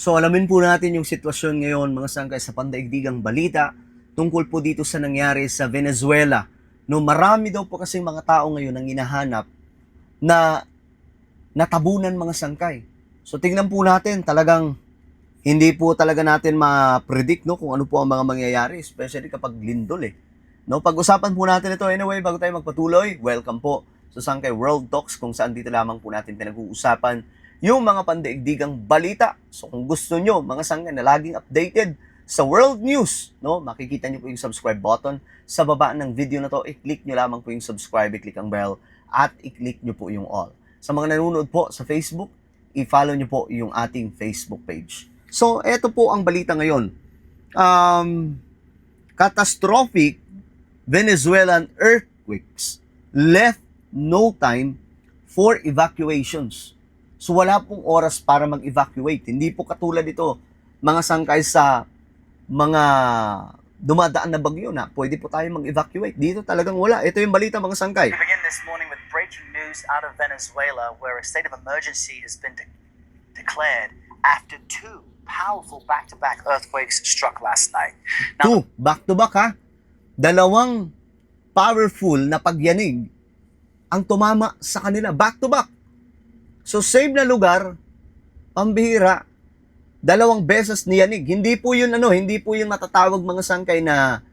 So alamin po natin yung sitwasyon ngayon mga sangkay sa pandaigdigang balita tungkol po dito sa nangyari sa Venezuela. No, marami daw po kasing mga tao ngayon ang hinahanap na natabunan mga sangkay. So tingnan po natin, talagang hindi po talaga natin ma-predict no, kung ano po ang mga mangyayari, especially kapag lindol eh. No, pag-usapan po natin ito anyway bago tayo magpatuloy. Welcome po sa Sangkay World Talks kung saan dito lamang po natin pinag-uusapan yung mga pandaigdigang balita. So kung gusto nyo, mga sangkay na laging updated sa world news, no, makikita nyo po yung subscribe button sa baba ng video na to. I-click nyo lamang po yung subscribe, i-click ang bell, at i-click nyo po yung all. Sa mga nanonood po sa Facebook, i-follow nyo po yung ating Facebook page. So, eto po ang balita ngayon. Catastrophic Venezuelan earthquakes left no time for evacuations. So wala pong oras para mag-evacuate. Hindi po katulad ito, mga sangkay sa mga dumadaan na bagyo na pwede po tayo mag-evacuate. Dito talagang wala. Ito yung balita mga sangkay. We begin this morning with breaking news out of Venezuela where a state of emergency has been declared after two powerful back-to-back earthquakes struck last night. Two, back-to-back ha. Dalawang powerful na pagyanig ang tumama sa kanila. Back-to-back. So, same na lugar, pambihira, dalawang beses niyanig. Hindi po yun matatawag mga sangkay na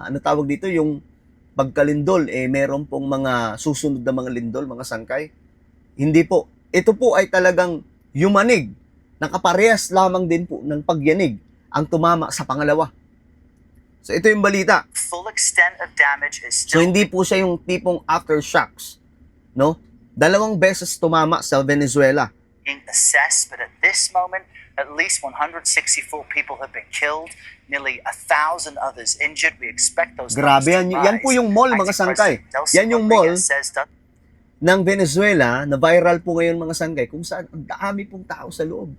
ano tawag dito, yung pagkalindol, meron pong mga susunod na mga lindol, mga sangkay. Hindi po. Ito po ay talagang yumanig. Nakaparehas lamang din po ng pagyanig ang tumama sa pangalawa. So, ito yung balita. Full extent of damage is So, still hindi po siya yung tipong aftershocks, no? Dalawang beses tumama sa Venezuela. being assessed, but at this moment, at least 164 people have been killed, nearly 1,000 others injured. We expect those Grabe yan. numbers to Yan rise. po yung mall, mga Acting sangkay. President Delcy Yan yung mall Rodriguez says that ng Venezuela na viral po ngayon mga sangkay kung saan ang dami pong tao sa loob.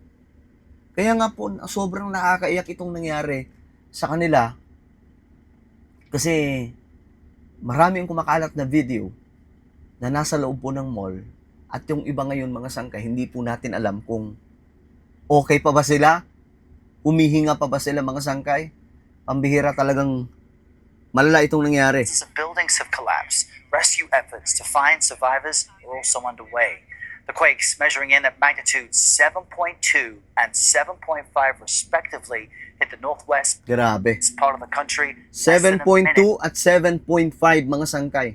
Kaya nga po, sobrang nakakaiyak itong nangyari sa kanila kasi marami ang kumakalat na video na nasa loob po ng mall at yung iba ngayon mga sangkay, hindi po natin alam kung okay pa ba sila, humihinga pa ba sila mga sangkay. Pambihira, talagang malala itong nangyari. of buildings have collapsed. Rescue efforts to find survivors are also underway. The quakes, measuring in at magnitude 7.2 and 7.5 respectively, hit the northwest Grabe. part of the country. less than a 7.2 minute at 7.5 mga sangkay.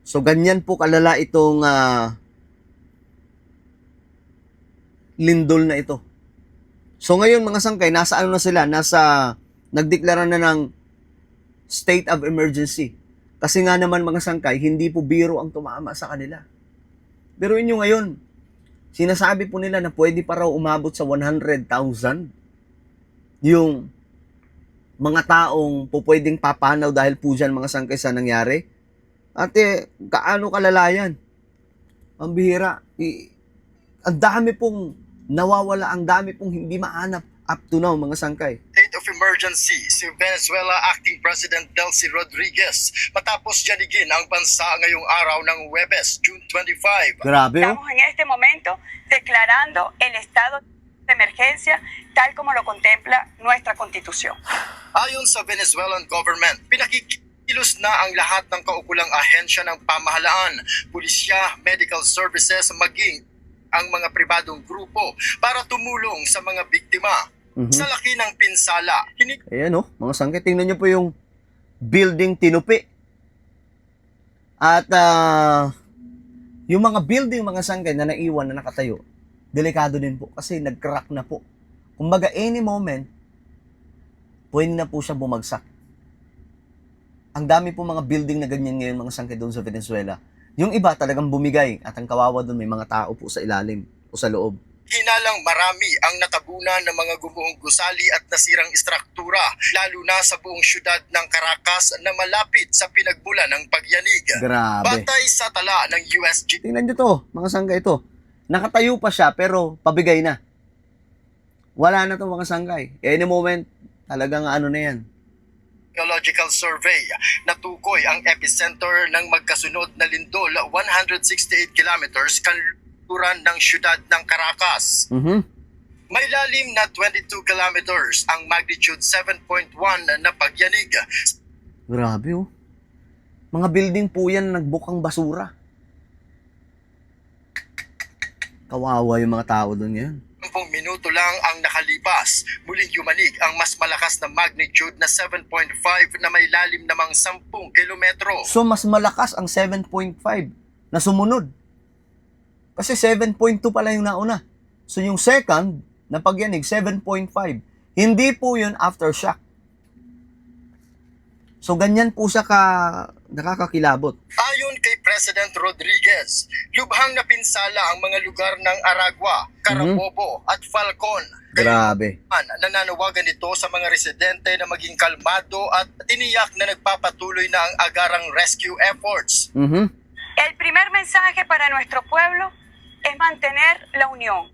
So ganyan po kalala itong lindol na ito. So ngayon mga sangkay, nasa ano na sila? Nagdeklara na ng state of emergency. Kasi nga naman mga sangkay, hindi po biro ang tumama sa kanila. Pero inyo ngayon, sinasabi po nila na pwede pa raw umabot sa 100,000 yung mga taong po pwedeng papanaw dahil po dyan mga sangkay sa nangyari. At kaano kalalayan? Ang bihira. Ang dami pong nawawala, ang dami pong hindi mahanap up to now mga sangkay. State of emergency si Venezuela Acting President Delcy Rodriguez matapos yanigin ang bansa ngayong araw ng Huwebes, June 25. Grabe oh. Estamos en este momento declarando el estado de emergencia tal como lo contempla nuestra Constitución. Ayon sa Venezuelan government, pinakikilos na ang lahat ng kaukulang ahensya ng pamahalaan, pulisya, medical services, maging ang mga pribadong grupo para tumulong sa mga biktima. Sa laki ng pinsala, Ayan oh, mga sangkay, tingnan nyo po yung building tinupi. At yung mga building mga sangkay na naiwan na nakatayo, delikado din po kasi nag-crack na po. Kumbaga any moment, pwede na po siya bumagsak. Ang dami po mga building na ganyan ngayon mga sangkay doon sa Venezuela. Yung iba talagang bumigay at ang kawawa doon may mga tao po sa ilalim o sa loob. hinalang marami ang natabunan ng mga gumuhong gusali at nasirang istruktura, lalo na sa buong syudad ng Caracas na malapit sa pinagmula ng pagyanig. Grabe. Batay sa tala ng USG Tingnan nyo to, mga sangga ito. Nakatayo pa siya pero pabigay na. Wala na to mga sanggay. Any moment, talagang ano na yan. Geological Survey, natukoy ang epicenter ng magkasunod na lindol 168 kilometers turan ng syudad ng Caracas. Mhm. May lalim na 22 kilometers ang magnitude 7.1 na pagyanig. Grabe oh. Mga building po yan nagbukang basura. Kawawa yung mga tao doon ngayon. 10 minuto lang ang nakalipas. Muling yumanig ang mas malakas na magnitude na 7.5 na may lalim namang 10 kilometro. So mas malakas ang 7.5 na sumunod. Kasi 7.2 pala yung nauna. So yung second na pagyanig 7.5. Hindi po yun aftershock. So ganyan po siya nakakakilabot. Ayon kay President Rodriguez, lubhang napinsala ang mga lugar ng Aragua, Carabobo at Falcon. Grabe. Nananawagan ito sa mga residente na maging kalmado at tiniyak na nagpapatuloy na ang agarang rescue efforts. Mhm. El primer mensaje para nuestro pueblo es mantener la unión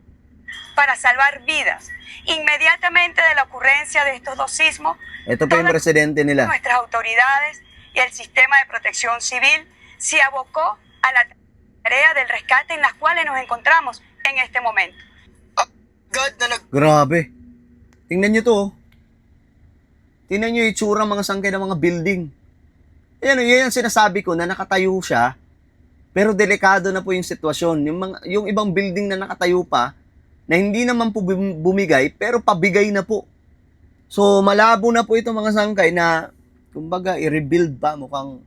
para salvar vidas. Inmediatamente de la ocurrencia de estos dos sismos, Ito pa yung presidente nila. nuestras autoridades y el sistema de protección civil se abocó a la tarea del rescate en las cuales nos encontramos en este momento. Agad na Grabe. Tingnan nyo to. Oh. Tingnan nyo yung itsura ng mga sangkay ng mga building. Ayan, yun yung sinasabi ko na nakatayo siya. Pero delikado na po yung sitwasyon. Yung ibang building na nakatayo pa, na hindi naman po bumigay, pero pabigay na po. So, malabo na po itong mga sangkay na, kumbaga, i-rebuild pa. Mukhang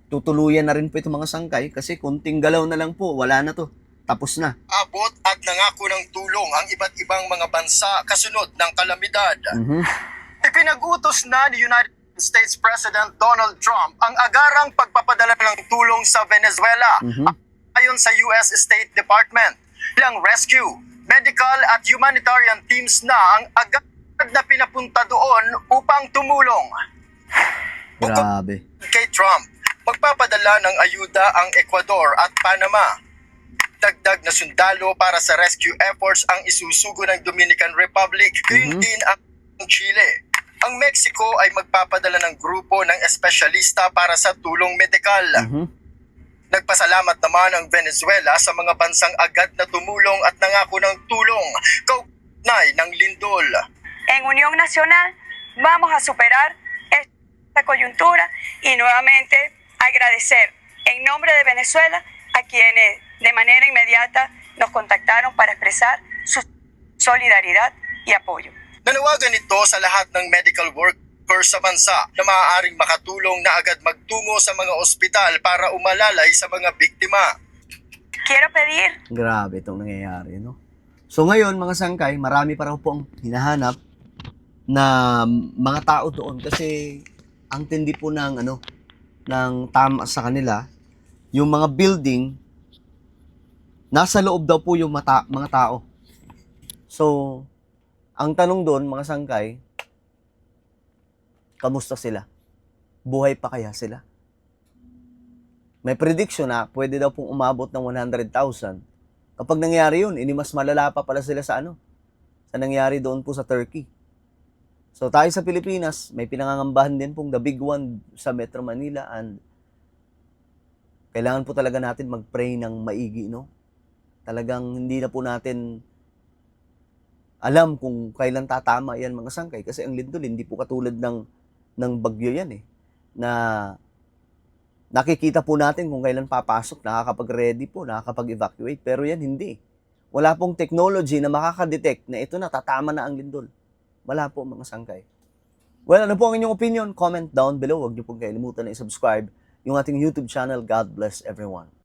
tutuluyan na rin po itong mga sangkay kasi kunting galaw na lang po, wala na to. Tapos na. abot at nangako ng tulong ang iba't ibang mga bansa kasunod ng kalamidad. Mhm. Ipinag-utos na ni United States President Donald Trump ang agarang pagpapadala ng tulong sa Venezuela. Mhm. Ayon sa US State Department, ilang rescue, medical at humanitarian teams na ang agad na pinapunta doon upang tumulong. Grabe. Kay Trump, magpapadala ng ayuda ang Ecuador at Panama. Dagdag na sundalo para sa rescue efforts ang isusugo ng Dominican Republic, gayon din ang Chile. Ang Mexico ay magpapadala ng grupo ng espesyalista para sa tulong medikal. Mhm. Nagpasalamat naman ang Venezuela sa mga bansang agad na tumulong at nangako ng tulong kaugnay ng lindol. En Unión Nacional vamos a superar esta coyuntura y nuevamente agradecer en nombre de Venezuela a quienes de manera inmediata nos contactaron para expresar su solidaridad y apoyo. Nanawagan ito sa lahat ng medical workers sa bansa na maaaring makatulong na agad magtungo sa mga ospital para umalalay sa mga biktima. Quiero pedir Grabe itong nangyayari, no? So ngayon, mga sangkay, marami pa raw po ang hinahanap na mga tao doon kasi ang tindi po ng ng tama sa kanila, yung mga building nasa loob daw po yung mga tao. So, ang tanong doon, mga sangkay, kamusta sila? Buhay pa kaya sila? May prediction na pwede daw pong umabot ng 100,000. Kapag nangyari yun, mas malala pa pala sila sa sa nangyari doon po sa Turkey. So tayo sa Pilipinas, may pinangangambahan din pong the big one sa Metro Manila and kailangan po talaga natin mag-pray ng maigi, no? Talagang hindi na po natin alam kung kailan tatama yan mga sangkay kasi ang lindol hindi po katulad ng bagyo yan na nakikita po natin kung kailan papasok, nakakapag-ready po, nakakapag-evacuate, pero yan hindi. Wala pong technology na makakadetect na ito na tatama na ang lindol. Wala po mga sangkay. Well, ano po ang inyong opinion? Comment down below. Huwag niyo pong kalimutan na i-subscribe yung ating YouTube channel. God bless everyone.